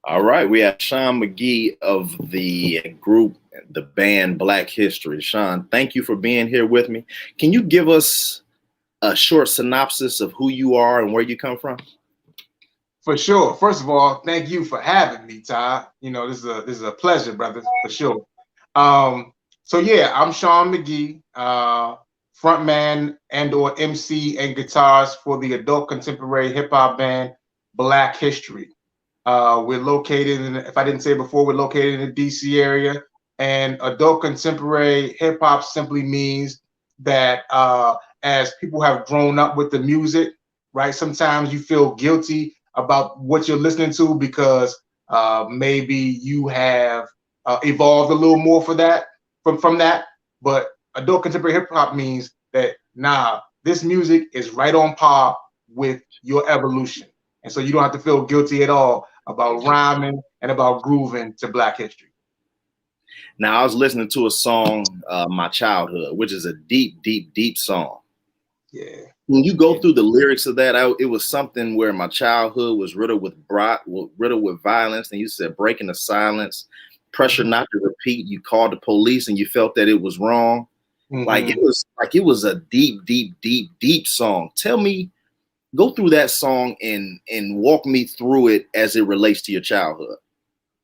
All right, we have Shun McGhee of the group, the band Black History. Shun, thank you for being here with me. Can you give us a short synopsis of who you are and where you come from? For sure. First of all, thank you for having me, Todd. This is a pleasure, brother, for sure. So yeah, I'm Shun McGhee, frontman and/or MC and guitars for the adult contemporary hip hop band Black History. We're located in, if I didn't say it before, we're located in the DC area. And adult contemporary hip hop simply means that as people have grown up with the music, right, sometimes you feel guilty about what you're listening to because maybe you have evolved a little more for that from that. But adult contemporary hip hop means that nah, this music is right on par with your evolution. And so you don't have to feel guilty at all about rhyming and about grooving to Black History. Now, I was listening to a song, My Childhood, which is a deep, deep, deep song. Yeah. When you go Yeah. through the lyrics of that, it was something where my childhood was riddled with violence, and you said breaking the silence, pressure Mm-hmm. not to repeat. You called the police, and you felt that it was wrong. Mm-hmm. It was a deep, deep, deep, deep song. Tell me, go through that song and walk me through it as it relates to your childhood.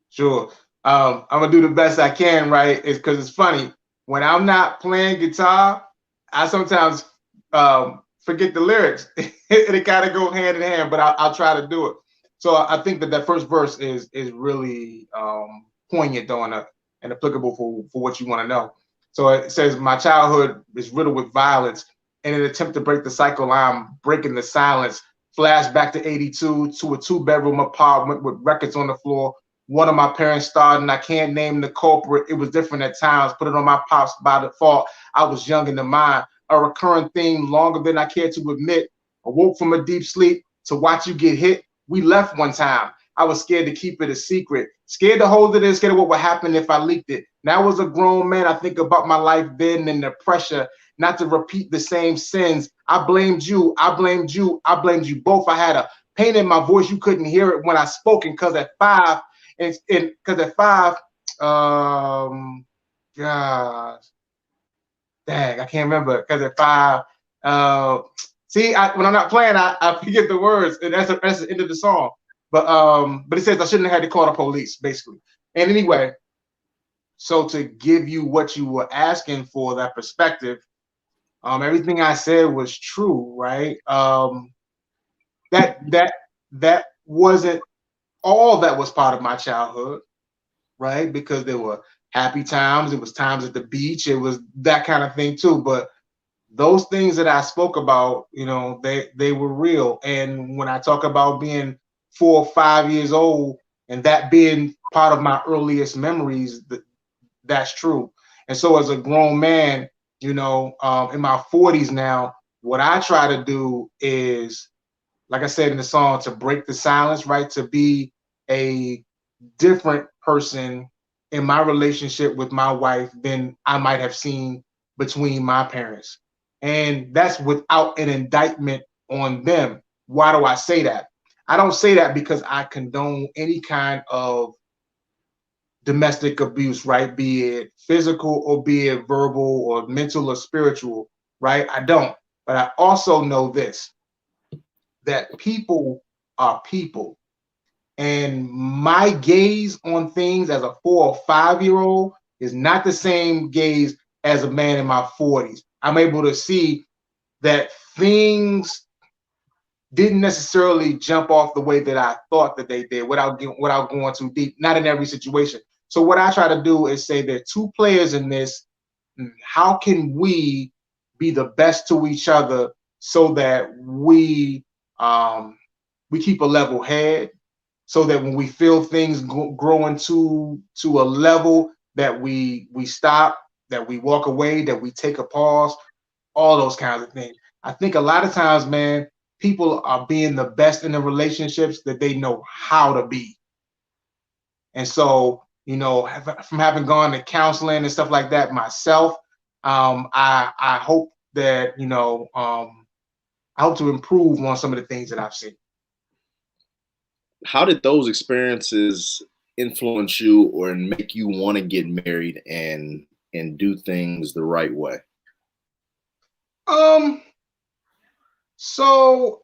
Sure. I'm gonna do the best I can, right? It's because it's funny. When I'm not playing guitar, I sometimes forget the lyrics. It kind of go hand in hand, but I'll try to do it. So I think that first verse is really poignant though and applicable for what you want to know. So it says, "My childhood is riddled with violence. In an attempt to break the cycle, I'm breaking the silence. Flash back to '82 to a two-bedroom apartment with records on the floor. One of my parents starred, and I can't name the culprit. It was different at times. Put it on my pops by default. I was young in the mind. A recurring theme, longer than I care to admit. Awoke from a deep sleep to watch you get hit. We left one time. I was scared to keep it a secret. Scared to hold it in, scared of what would happen if I leaked it. Now as a grown man, I think about my life then and the pressure not to repeat the same sins. I blamed you. I blamed you. I blamed you both. I had a pain in my voice. You couldn't hear it when I spoke. And because at five, because at five, gosh, dang, I can't remember. Because at five, see, when I'm not playing, I forget the words, and that's the end of the song. But it says I shouldn't have had to call the police, basically. And anyway, so to give you what you were asking for, that perspective, everything I said was true, right? That wasn't all that was part of my childhood, right? Because there were happy times, it was times at the beach, it was that kind of thing too. But those things that I spoke about, they were real. And when I talk about being 4 or 5 years old and that being part of my earliest memories, that's true. And so as a grown man, in my 40s now, what I try to do is, like I said in the song, to break the silence, right? To be a different person in my relationship with my wife than I might have seen between my parents. And that's without an indictment on them. Why do I say that? I don't say that because I condone any kind of domestic abuse, right? Be it physical or be it verbal or mental or spiritual, right? I don't. But I also know this, that people are people. And my gaze on things as a 4 or 5 year old is not the same gaze as a man in my 40s. I'm able to see that things didn't necessarily jump off the way that I thought that they did without going too deep, not in every situation. So what I try to do is say there are two players in this. How can we be the best to each other so that we keep a level head, so that when we feel things growing to a level that we stop, that we walk away, that we take a pause, all those kinds of things. I think a lot of times, man, people are being the best in the relationships that they know how to be. And so, from having gone to counseling and stuff like that myself, I hope that I hope to improve on some of the things that I've seen. How did those experiences influence you or make you want to get married and do things the right way? Um, so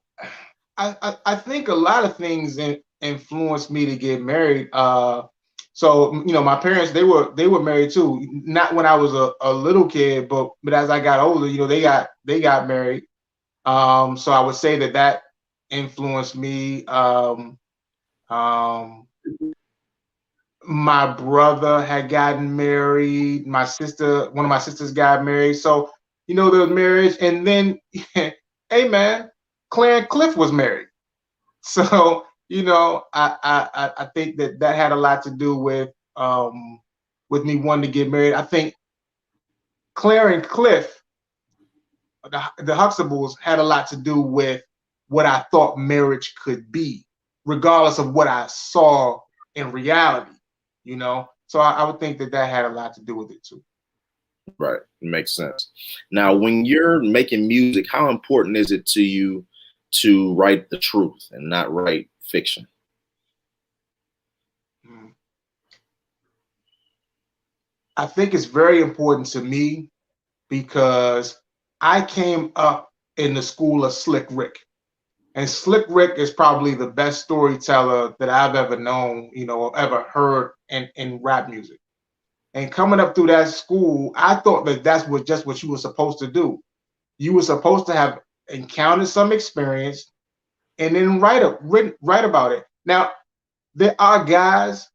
I think a lot of things influenced me to get married. So my parents they were married too. Not when I was a little kid, but as I got older, they got married. So I would say that influenced me. Um, my brother had gotten married. One of my sisters got married. So there was marriage, and then, hey man, Claire and Cliff was married. So I think that had a lot to do with me wanting to get married. I think Claire and Cliff, the Huxtables, had a lot to do with what I thought marriage could be, regardless of what I saw in reality. So I would think that had a lot to do with it too. Right. It makes sense. Now, when you're making music, how important is it to you to write the truth and not write fiction? I think it's very important to me because I came up in the school of Slick Rick. And Slick Rick is probably the best storyteller that I've ever known, or ever heard in rap music. And coming up through that school, I thought that that's just what you were supposed to do. You were supposed to have encountered some experience and then write about it. Now, there are guys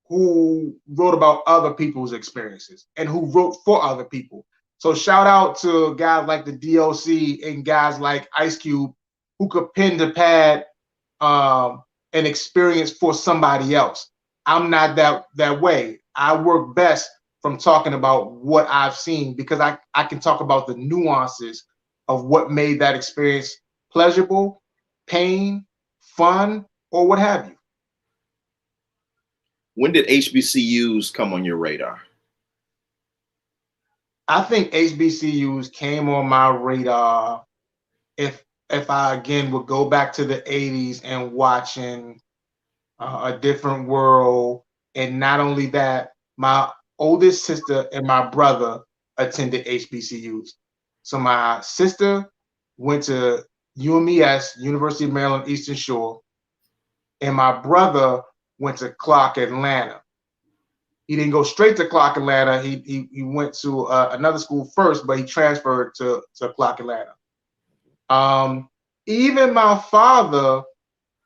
who wrote about other people's experiences and who wrote for other people. So shout out to guys like the DOC and guys like Ice Cube who could pen to pad an experience for somebody else. I'm not that way. I work best from talking about what I've seen because I can talk about the nuances of what made that experience pleasurable, pain, fun, or what have you. When did HBCUs come on your radar? I think HBCUs came on my radar if I again would go back to the 80s and watching A Different World. And not only that, my oldest sister and my brother attended HBCUs. So my sister went to UMES, University of Maryland Eastern Shore, and my brother went to Clark Atlanta. He didn't go straight to Clark Atlanta. He went to another school first, but he transferred to Clark Atlanta. Even my father,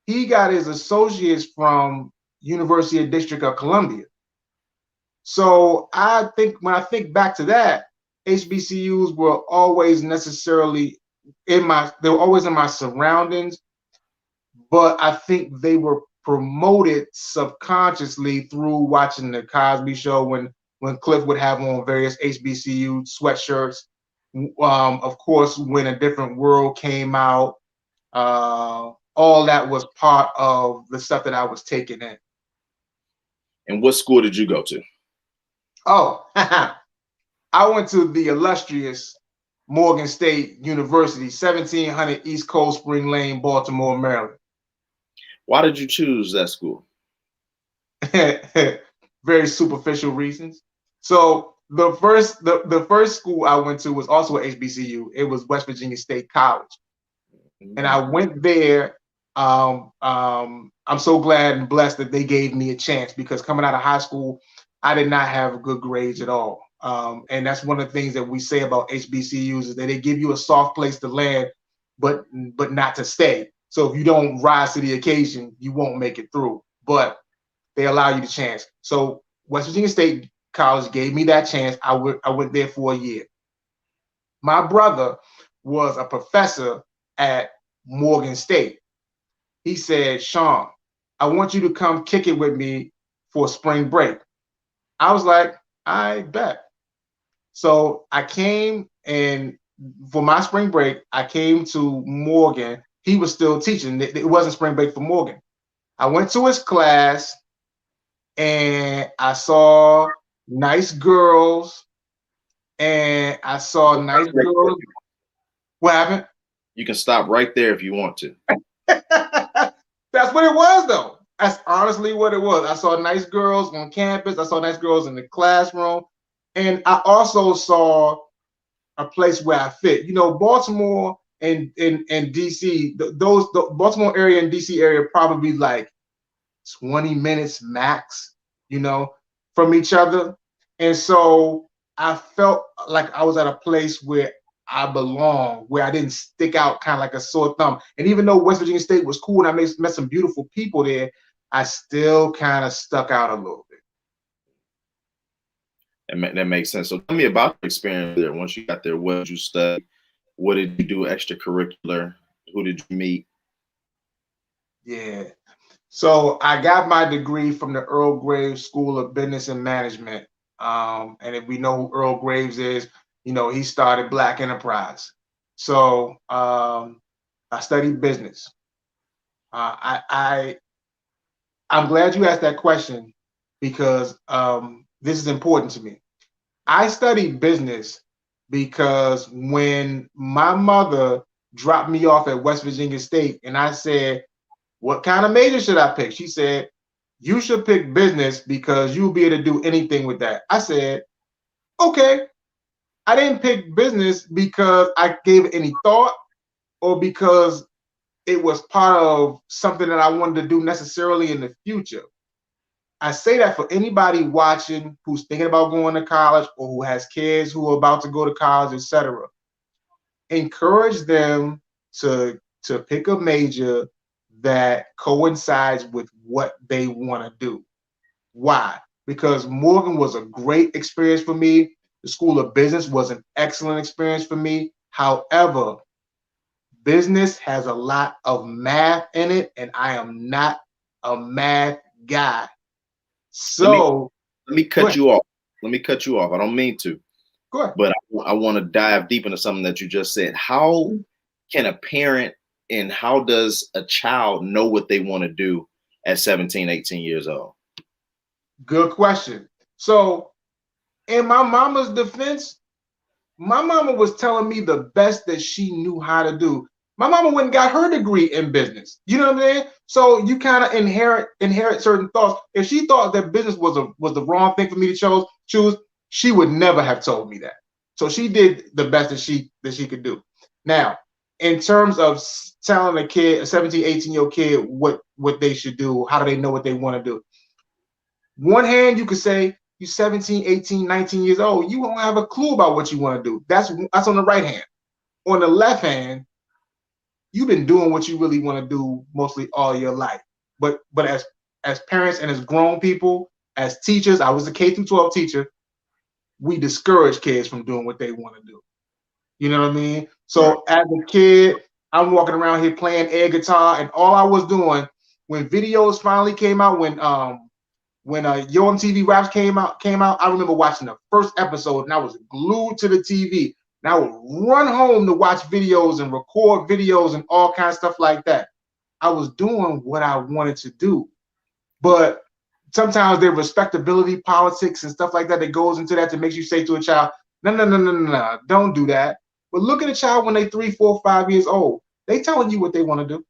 he got his associates from University of District of Columbia. So I think when I think back to that, HBCUs were always necessarily they were always in my surroundings, but I think they were promoted subconsciously through watching the Cosby Show when Cliff would have on various HBCU sweatshirts. Of course, when A Different World came out, all that was part of the stuff that I was taking in. And what school did you go to? Oh, I went to the illustrious Morgan State University, 1700 East Cold Spring Lane, Baltimore, Maryland. Why did you choose that school? Very superficial reasons. So the first school I went to was also a HBCU. It was West Virginia State College, and I went there. I'm so glad and blessed that they gave me a chance because coming out of high school, I did not have good grades at all. And that's one of the things that we say about HBCUs is that they give you a soft place to land, but not to stay. So if you don't rise to the occasion, you won't make it through. But they allow you the chance. So West Virginia State College gave me that chance. I went there for a year. My brother was a professor at Morgan State. He said, Sean, I want you to come kick it with me for spring break. I was like, I bet. So I came, and for my spring break, I came to Morgan. He was still teaching. It wasn't spring break for Morgan. I went to his class and I saw nice girls and I saw nice girls. What happened? You can stop right there if you want to. That's what it was, though. That's honestly what it was. I saw nice girls on campus. I saw nice girls in the classroom. And I also saw a place where I fit. You know, Baltimore and DC, the Baltimore area and DC area probably like 20 minutes max, you know, from each other. And so I felt like I was at a place where I belong, where I didn't stick out kind of like a sore thumb. And even though West Virginia State was cool and I met some beautiful people there, I still kind of stuck out a little bit. That makes sense. So tell me about the experience there. Once you got there, what did you study? What did you do extracurricular? Who did you meet? Yeah. So I got my degree from the Earl Graves School of Business and Management. And if we know who Earl Graves is, you know, he started Black Enterprise. So I studied business. I'm glad you asked that question because this is important to me. I studied business because when my mother dropped me off at West Virginia State and I said, what kind of major should I pick? She said, you should pick business because you'll be able to do anything with that. I said, okay. I didn't pick business because I gave it any thought or because it was part of something that I wanted to do necessarily in the future. I say that for anybody watching who's thinking about going to college or who has kids who are about to go to college, etc. Encourage them to pick a major that coincides with what they want to do. Why? Because Morgan was a great experience for me. The School of Business was an excellent experience for me. However, business has a lot of math in it, and I am not a math guy. So let me cut you off. Let me cut you off. I don't mean to. Go ahead. But I want to dive deep into something that you just said. How can a parent and how does a child know what they want to do at 17, 18 years old? Good question. So in my mama's defense, my mama was telling me the best that she knew how to do. My mama went and got her degree in business. You know what I'm saying? So you kind of inherit certain thoughts. If she thought that business was the wrong thing for me to choose, she would never have told me that. So she did the best that she could do. Now, in terms of telling a kid, a 17, 18-year-old kid what they should do, how do they know what they want to do? One hand, you could say, you're 17, 18, 19 years old. You won't have a clue about what you want to do. That's on the right hand. On the left hand, you've been doing what you really want to do mostly all your life. But as parents and as grown people, as teachers, I was a K through 12 teacher, we discourage kids from doing what they want to do. You know what I mean? So as a kid, I'm walking around here playing air guitar, and all I was doing when videos finally came out, when Yo MTV Raps came out, I remember watching the first episode and I was glued to the TV. And I would run home to watch videos and record videos and all kinds of stuff like that. I was doing what I wanted to do. But sometimes there's respectability politics and stuff like that that goes into that makes you say to a child, no, don't do that. But look at a child when they're 3, 4, 5 years old. They telling you what they want to do.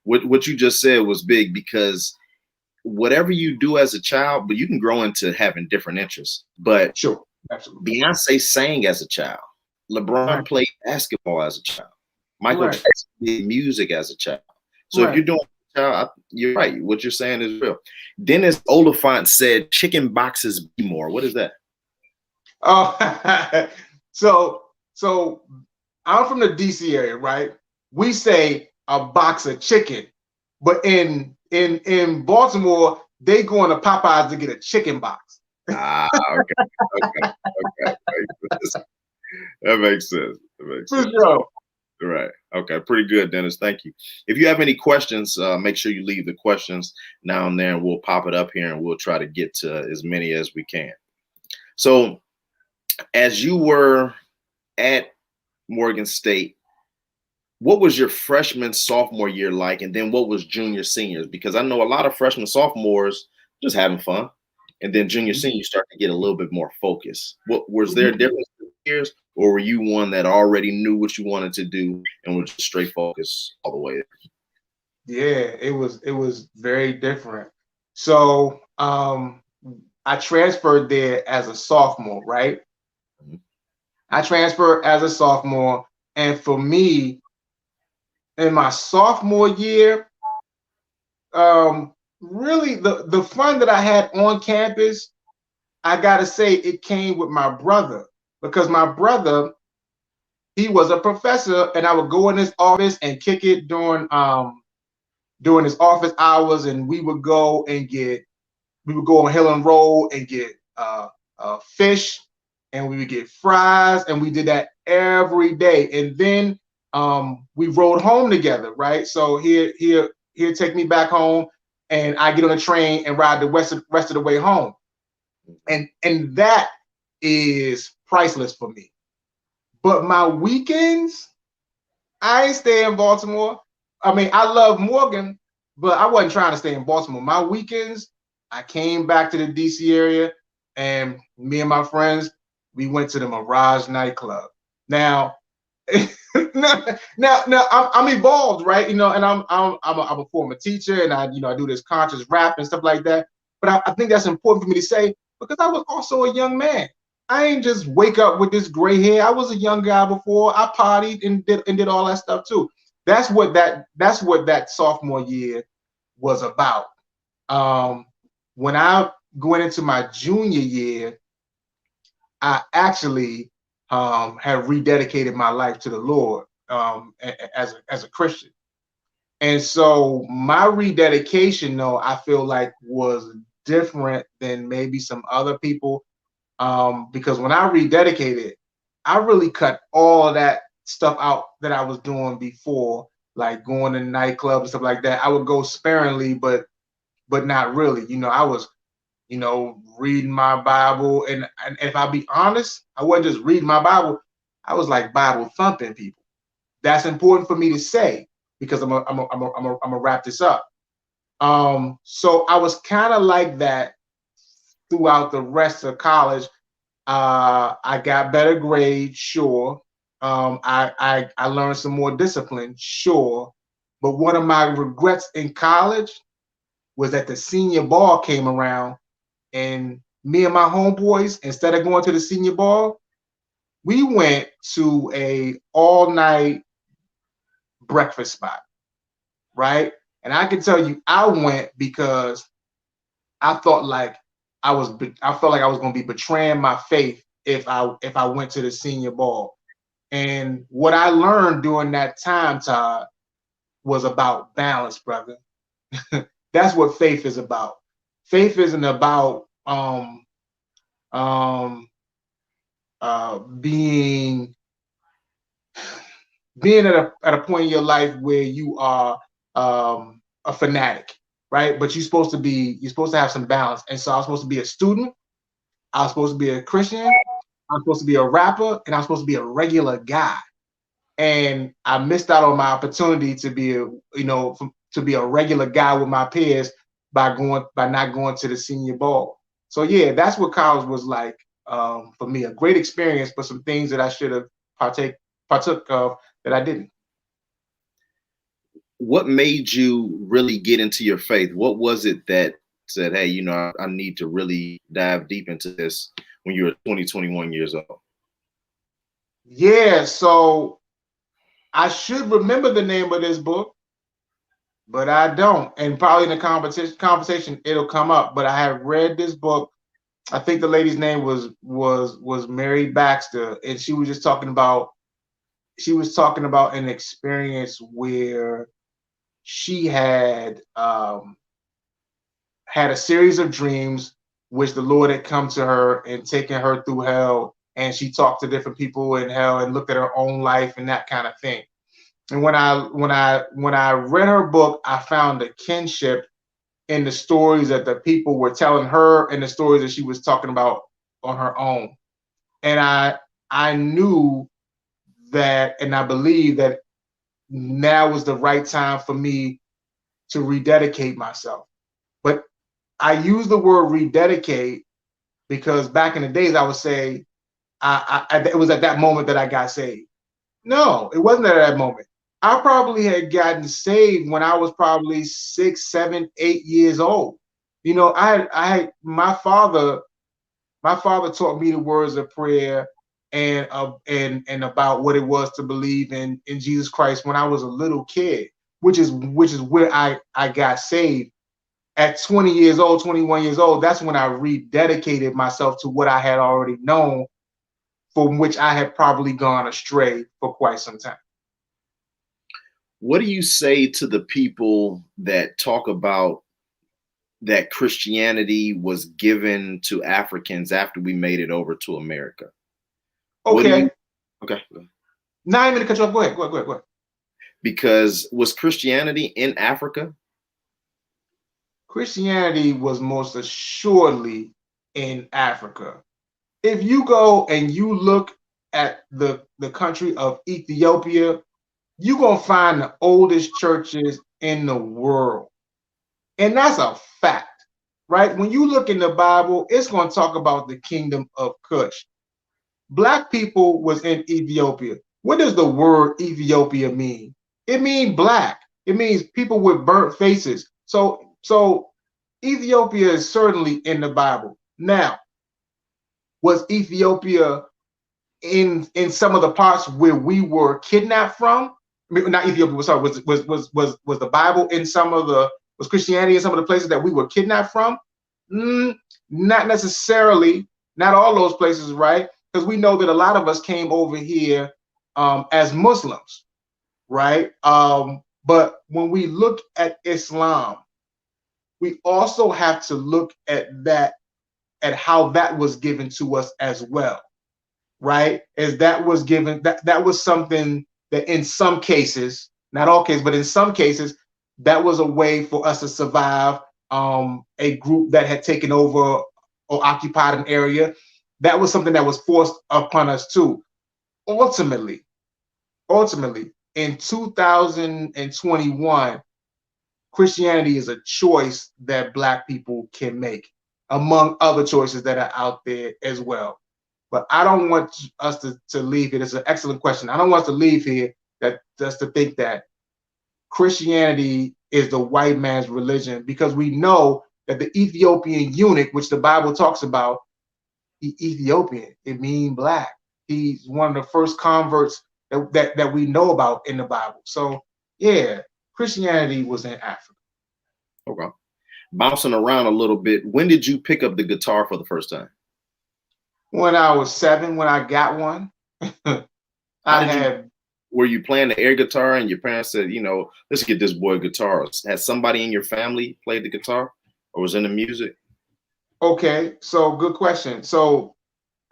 What you just said was big because whatever you do as a child, but you can grow into having different interests. But sure, absolutely. Beyonce sang as a child. LeBron played basketball as a child. Michael Jackson did music as a child. So if you're doing a child, you're right. What you're saying is real. Dennis Oliphant said, "Chicken boxes be more." What is that? Oh, so I'm from the DC area, right? We say a box of chicken, but in Baltimore, they go into Popeyes to get a chicken box. Okay. That makes sense. For sure. Right. Okay. Pretty good, Dennis. Thank you. If you have any questions, make sure you leave the questions now and then. We'll pop it up here and we'll try to get to as many as we can. So as you were at Morgan State, what was your freshman, sophomore year like? And then what was junior, seniors? Because I know a lot of freshmen, sophomores just having fun. And then junior, senior, you start to get a little bit more focused. What was there a difference in years, or were you one that already knew what you wanted to do and was just straight focused all the way? Yeah, it was very different. So I transferred there as a sophomore, right? Mhm. I transferred as a sophomore, and for me, in my sophomore year, really the fun that I had on campus, I gotta say, it came with my brother because my brother, he was a professor, and I would go in his office and kick it during his office hours, and we would go on Hill and Roll and get fish, and we would get fries, and we did that every day. And then we rode home together, right? So he'd take me back home, and I get on a train and ride the rest of the way home, and that is priceless for me. But my weekends, I ain't stay in Baltimore. I mean, I love Morgan, but I wasn't trying to stay in Baltimore. My weekends, I came back to the DC area, and me and my friends, we went to the Mirage nightclub. Now, now, I'm involved, right? You know, and I'm a former teacher, and I do this conscious rap and stuff like that. But I think that's important for me to say because I was also a young man. I ain't just wake up with this gray hair. I was a young guy before. I partied and did all that stuff too. That's what that sophomore year was about. Um, when I went into my junior year, I actually had rededicated my life to the Lord as a Christian. And so my rededication, though, I feel like was different than maybe some other people because when I rededicated, I really cut all of that stuff out that I was doing before, like going to nightclubs and stuff like that. I would go sparingly, but not really. You know, I was, reading my Bible, and if I be honest, I wasn't just reading my Bible. I was like Bible thumping people. That's important for me to say because I'm a wrap this up. So I was kind of like that throughout the rest of college. I got better grades, sure. I learned some more discipline, sure. But one of my regrets in college was that the senior ball came around, and me and my homeboys, instead of going to the senior ball, we went to a all-night breakfast spot, right? And I can tell you, I went because I thought like I felt like I was going to be betraying my faith if I went to the senior ball. And what I learned during that time, Todd, was about balance, brother. That's what faith is about. Faith isn't about um, being at a point in your life where you are a fanatic, right? But you're supposed to have some balance. And so I was supposed to be a student. I was supposed to be a Christian. I was supposed to be a rapper, and I was supposed to be a regular guy. And I missed out on my opportunity to be a regular guy with my peers by not going to the senior ball. So yeah, that's what college was like for me. A great experience, but some things that I should have partook of that I didn't. What made you really get into your faith? What was it that said, hey, I need to really dive deep into this when you were 20, 21 years old? Yeah, so I should remember the name of this book, but I don't. And probably in the conversation it'll come up. But I have read this book. I think the lady's name was Mary Baxter, and she was talking about an experience where she had a series of dreams which the Lord had come to her and taken her through hell, and she talked to different people in hell and looked at her own life and that kind of thing. And when I read her book, I found a kinship in the stories that the people were telling her and the stories that she was talking about on her own. And I knew that, and I believe that now was the right time for me to rededicate myself. But I use the word rededicate because back in the days I would say it was at that moment that I got saved. No, it wasn't at that moment. I probably had gotten saved when I was probably 6, 7, 8 years old. You know, my father taught me the words of prayer and about what it was to believe in Jesus Christ when I was a little kid, which is where I got saved. At 20 years old, 21 years old, that's when I rededicated myself to what I had already known, from which I had probably gone astray for quite some time. What do you say to the people that talk about that Christianity was given to Africans after we made it over to America? Okay. Okay. Now I'm going to cut you off. Go ahead. Because was Christianity in Africa? Christianity was most assuredly in Africa. If you go and you look at the country of Ethiopia, you're going to find the oldest churches in the world. And that's a fact, right? When you look in the Bible, it's going to talk about the kingdom of Cush. Black people was in Ethiopia. What does the word Ethiopia mean? It means black. It means people with burnt faces. So Ethiopia is certainly in the Bible. Now, was Ethiopia in some of the parts where we were kidnapped from? I mean, not Ethiopia. Sorry, was the Bible in some of the, was Christianity in some of the places that we were kidnapped from? Not necessarily. Not all those places, right? Because we know that a lot of us came over here as Muslims, right? But when we look at Islam, we also have to look at how that was given to us as well, right? As that was given, that was something that in some cases, not all cases, but in some cases, that was a way for us to survive a group that had taken over or occupied an area. That was something that was forced upon us too. Ultimately, in 2021, Christianity is a choice that Black people can make, among other choices that are out there as well. But I don't want us to leave here. It's an excellent question. I don't want us to leave here that just to think that Christianity is the white man's religion, because we know that the Ethiopian eunuch, which the Bible talks about, Ethiopian, it means black. He's one of the first converts that we know about in the Bible. So yeah, Christianity was in Africa. Okay. Bouncing around a little bit, when did you pick up the guitar for the first time? When I was 7, when I got one. Were you playing the air guitar and your parents said, let's get this boy a guitar? Has somebody in your family played the guitar or was in the music? Okay, so good question. So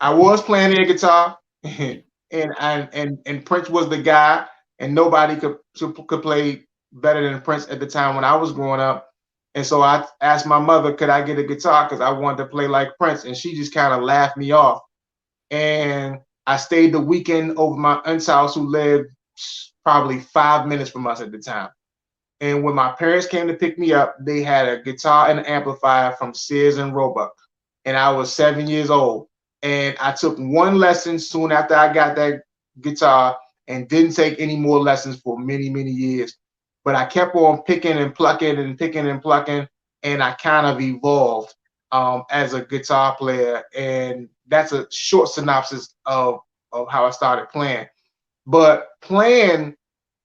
I was playing air guitar and Prince was the guy, and nobody could play better than Prince at the time when I was growing up. And so I asked my mother, could I get a guitar? Because I wanted to play like Prince. And she just kind of laughed me off. And I stayed the weekend over my aunt's house, who lived probably 5 minutes from us at the time. And when my parents came to pick me up, they had a guitar and an amplifier from Sears and Roebuck. And I was 7 years old. And I took one lesson soon after I got that guitar and didn't take any more lessons for many, many years. But I kept on picking and plucking and picking and plucking, and I kind of evolved as a guitar player. And that's a short synopsis of how I started playing. But playing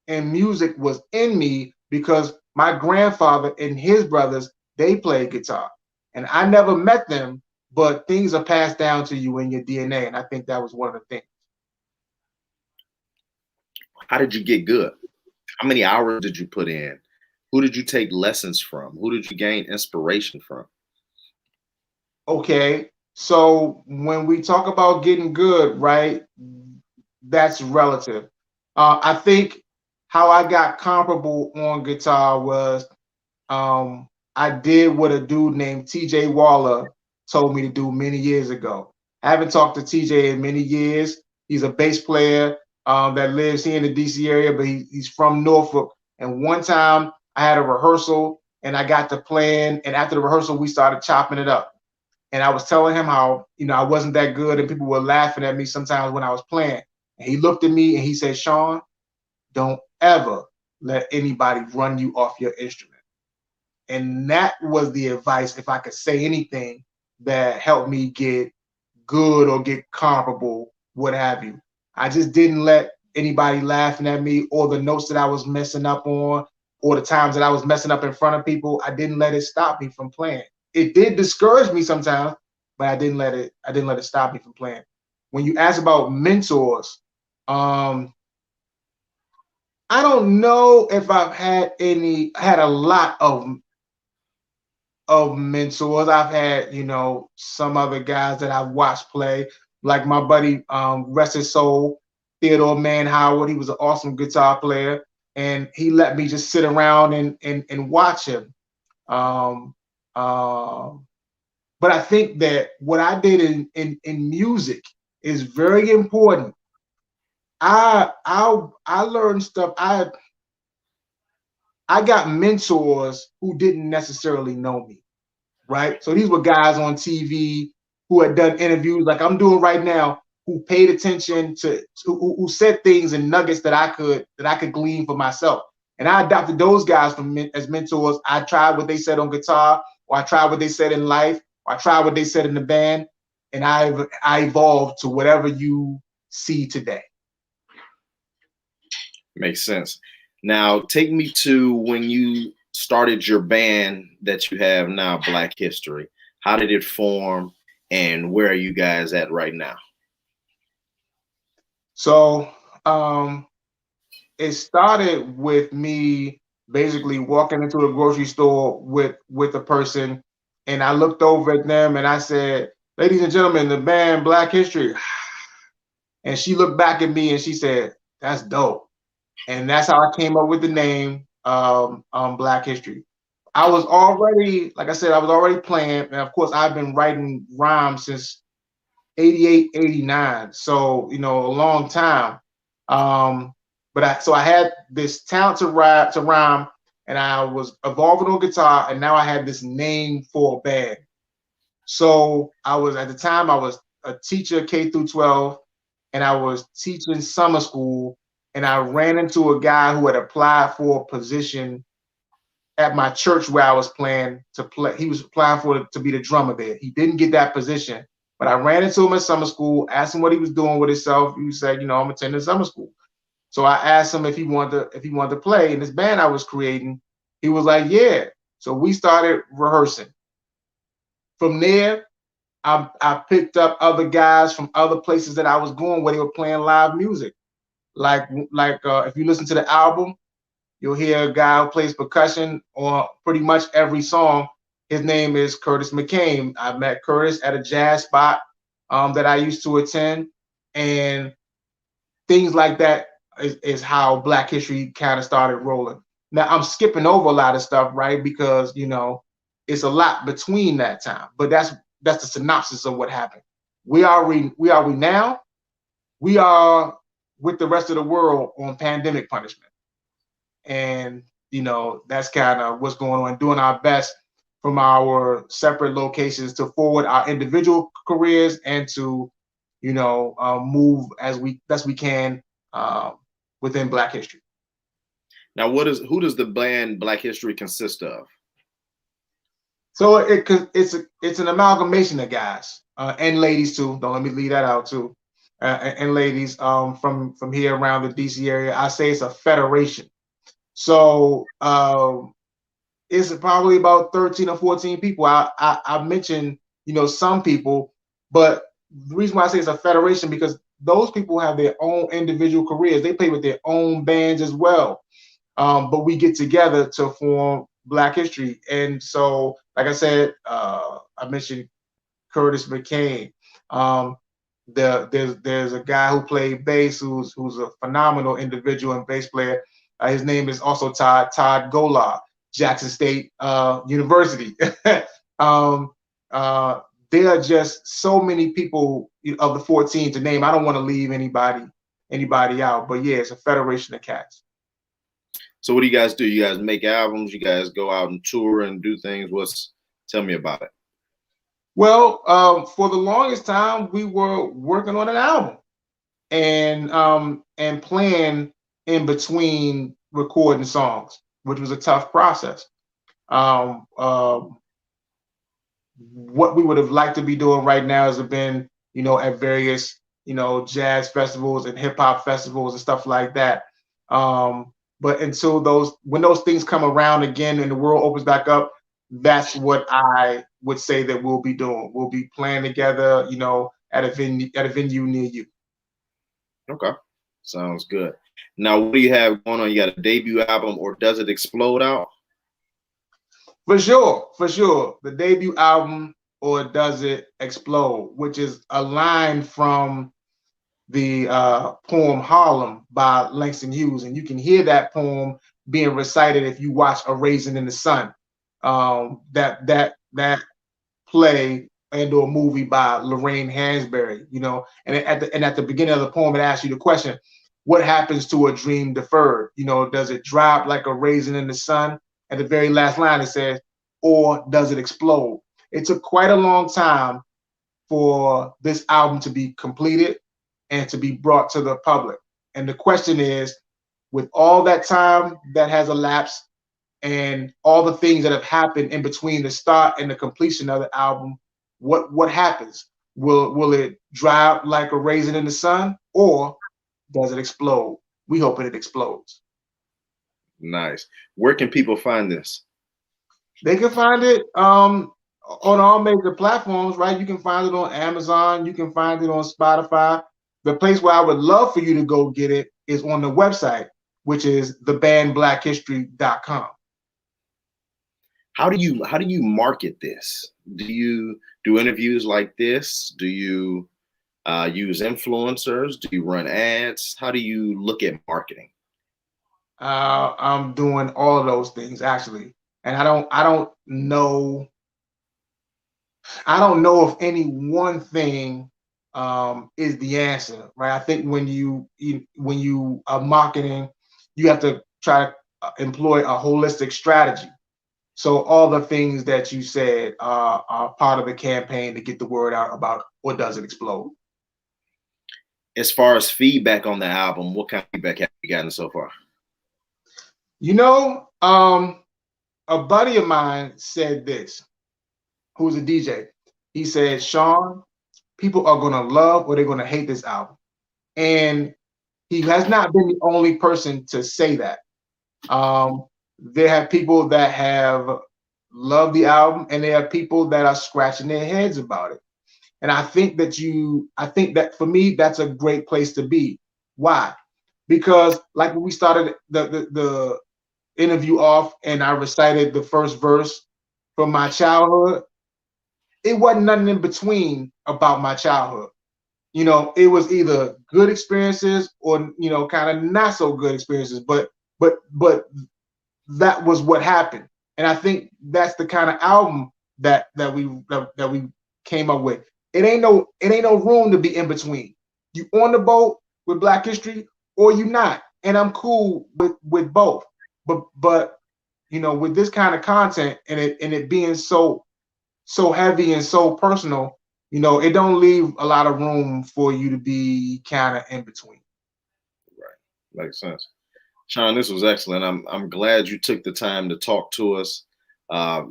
and music was in me because my grandfather and his brothers, they played guitar. And I never met them, but things are passed down to you in your DNA. And I think that was one of the things. How did you get good? How many hours did you put in? Who did you take lessons from? Who did you gain inspiration from? Okay, so when we talk about getting good, right, that's relative. I think how I got comparable on guitar was I did what a dude named TJ Waller told me to do many years ago. I haven't talked to TJ in many years. He's a bass player that lives here in the DC area, but he's from Norfolk. And one time I had a rehearsal and I got to playing, and after the rehearsal, we started chopping it up. And I was telling him how, I wasn't that good and people were laughing at me sometimes when I was playing. And he looked at me and he said, Sean, don't ever let anybody run you off your instrument. And that was the advice, if I could say anything, that helped me get good or get comparable, what have you. I just didn't let anybody laughing at me, or the notes that I was messing up on, or the times that I was messing up in front of people. I didn't let it stop me from playing. It did discourage me sometimes, but I didn't let it stop me from playing. When you ask about mentors, I don't know if I've had a lot of mentors. I've had, some other guys that I've watched play, like my buddy, rest his soul, Theodore Man Howard. He was an awesome guitar player, and he let me just sit around and watch him. Um, but I think that what I did in music is very important. I learned stuff. I got mentors who didn't necessarily know me, right? So these were guys on TV who had done interviews like I'm doing right now, who paid attention who said things and nuggets that I could glean for myself. And I adopted those guys as mentors. I tried what they said on guitar, or I tried what they said in life, or I tried what they said in the band, and I evolved to whatever you see today. Makes sense. Now, take me to when you started your band that you have now, Black History. How did it form, and where are you guys at right now? So it started with me basically walking into a grocery store with a person, and I looked over at them and I said, "Ladies and gentlemen, the band Black History." And she looked back at me and she said, "That's dope." And that's how I came up with the name Black History. I was already, like I said, I was already playing, and of course I've been writing rhymes since 88, 89. So, a long time. But I had this talent to rhyme, and I was evolving on guitar, and now I had this name for a band. So at the time I was a teacher K through 12, and I was teaching summer school, and I ran into a guy who had applied for a position at my church where I was playing to play. He was applying to be the drummer there. He didn't get that position, but I ran into him at summer school, asked him what he was doing with himself. He said, I'm attending summer school. So I asked him if he wanted to play in this band I was creating. He was like, yeah. So we started rehearsing. From there, I picked up other guys from other places that I was going where they were playing live music. Like if you listen to the album, you'll hear a guy who plays percussion on pretty much every song. His name is Curtis McCain. I met Curtis at a jazz spot that I used to attend, and things like that is how Black History kind of started rolling. Now I'm skipping over a lot of stuff, right? Because it's a lot between that time, but that's the synopsis of what happened. We are now. We are with the rest of the world on pandemic punishment. And that's kind of what's going on, doing our best from our separate locations to forward our individual careers and to move as best we can within Black history. Now, who does the band Black History consist of? So it's an amalgamation of guys and ladies too. Don't let me leave that out too. And ladies from here around the DC area. I say it's a federation. So it's probably about 13 or 14 people. I mentioned, some people, but the reason why I say it's a federation because those people have their own individual careers. They play with their own bands as well. But we get together to form Black History. And so, like I said, I mentioned Curtis McCain. There's a guy who played bass who's a phenomenal individual and bass player. His name is also Todd Golar, Jackson State University. There are just so many people of the 14 to name. I don't want to leave anybody out, but yeah, it's a federation of cats. So what do you guys do? You guys make albums? You guys go out and tour and do things? Tell me about it. Well, for the longest time, we were working on an album and playing in between recording songs, which was a tough process. What we would have liked to be doing right now has been, at various, jazz festivals and hip hop festivals and stuff like that. But when those things come around again and the world opens back up, that's what I would say that we'll be doing. We'll be playing together, at a venue near you. Okay, sounds good. Now, what do you have going on? You got a debut album, or Does It Explode, out? For sure. The debut album, Or Does It Explode, which is a line from the poem Harlem by Langston Hughes. And you can hear that poem being recited if you watch A Raisin in the Sun. That play and or movie by Lorraine Hansberry, and at the beginning of the poem, it asks you the question, what happens to a dream deferred? Does it drop like a raisin in the sun? At the very last line, it says, or does it explode? It took quite a long time for this album to be completed and to be brought to the public. And the question is, with all that time that has elapsed and all the things that have happened in between the start and the completion of the album, what happens? Will it dry up like a raisin in the sun, or does it explode? We hope it explodes. Nice. Where can people find this? They can find it on all major platforms, right? You can find it on Amazon. You can find it on Spotify. The place where I would love for you to go get it is on the website, which is thebandblackhistory.com. How do you market this? Do you do interviews like this? Do you use influencers? Do you run ads? How do you look at marketing? I'm doing all of those things actually, and I don't know if any one thing is the answer, right? I think when you are marketing, you have to try to employ a holistic strategy. So all the things that you said are part of the campaign to get the word out about What Does It Explode. As far as feedback on the album, what kind of feedback have you gotten so far? A buddy of mine said this, who's a DJ. He said, Sean, people are going to love or they're going to hate this album. And he has not been the only person to say that. There have people that have loved the album, and there are people that are scratching their heads about it. And I think that for me, that's a great place to be. Why? Because like when we started the interview off and I recited the first verse from my childhood, it wasn't nothing in between about my childhood. It was either good experiences or, kind of not so good experiences, but that was what happened. And I think that's the kind of album that we came up with. It ain't no room to be in between. You on the boat with Black History or you not. And I'm cool with both. But with this kind of content and it being so heavy and so personal, it don't leave a lot of room for you to be kind of in between. Right. Makes sense. Sean, this was excellent. I'm glad you took the time to talk to us,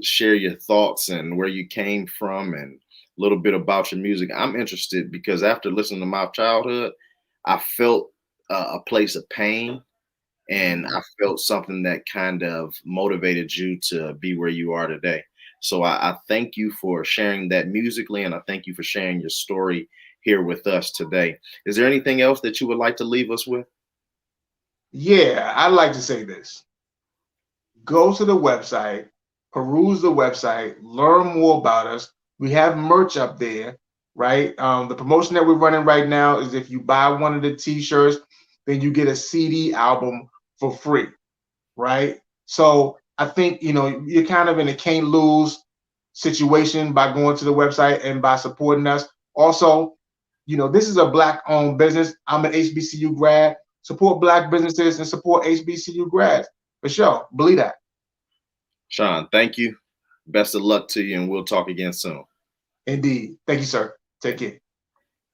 share your thoughts and where you came from and a little bit about your music. I'm interested because after listening to My Childhood, I felt a place of pain, and I felt something that kind of motivated you to be where you are today. So I thank you for sharing that musically, and I thank you for sharing your story here with us today. Is there anything else that you would like to leave us with? Yeah, I'd like to say this. Go to the website, peruse the website, learn more about us. We have merch up there, right? The promotion that we're running right now is if you buy one of the t-shirts, then you get a CD album for free, right? So I think, you're kind of in a can't lose situation by going to the website and by supporting us. Also, this is a Black-owned business. I'm an HBCU grad. Support Black businesses and support HBCU grads. For sure. Believe that. Sean, thank you. Best of luck to you, and we'll talk again soon. Indeed. Thank you, sir. Take care.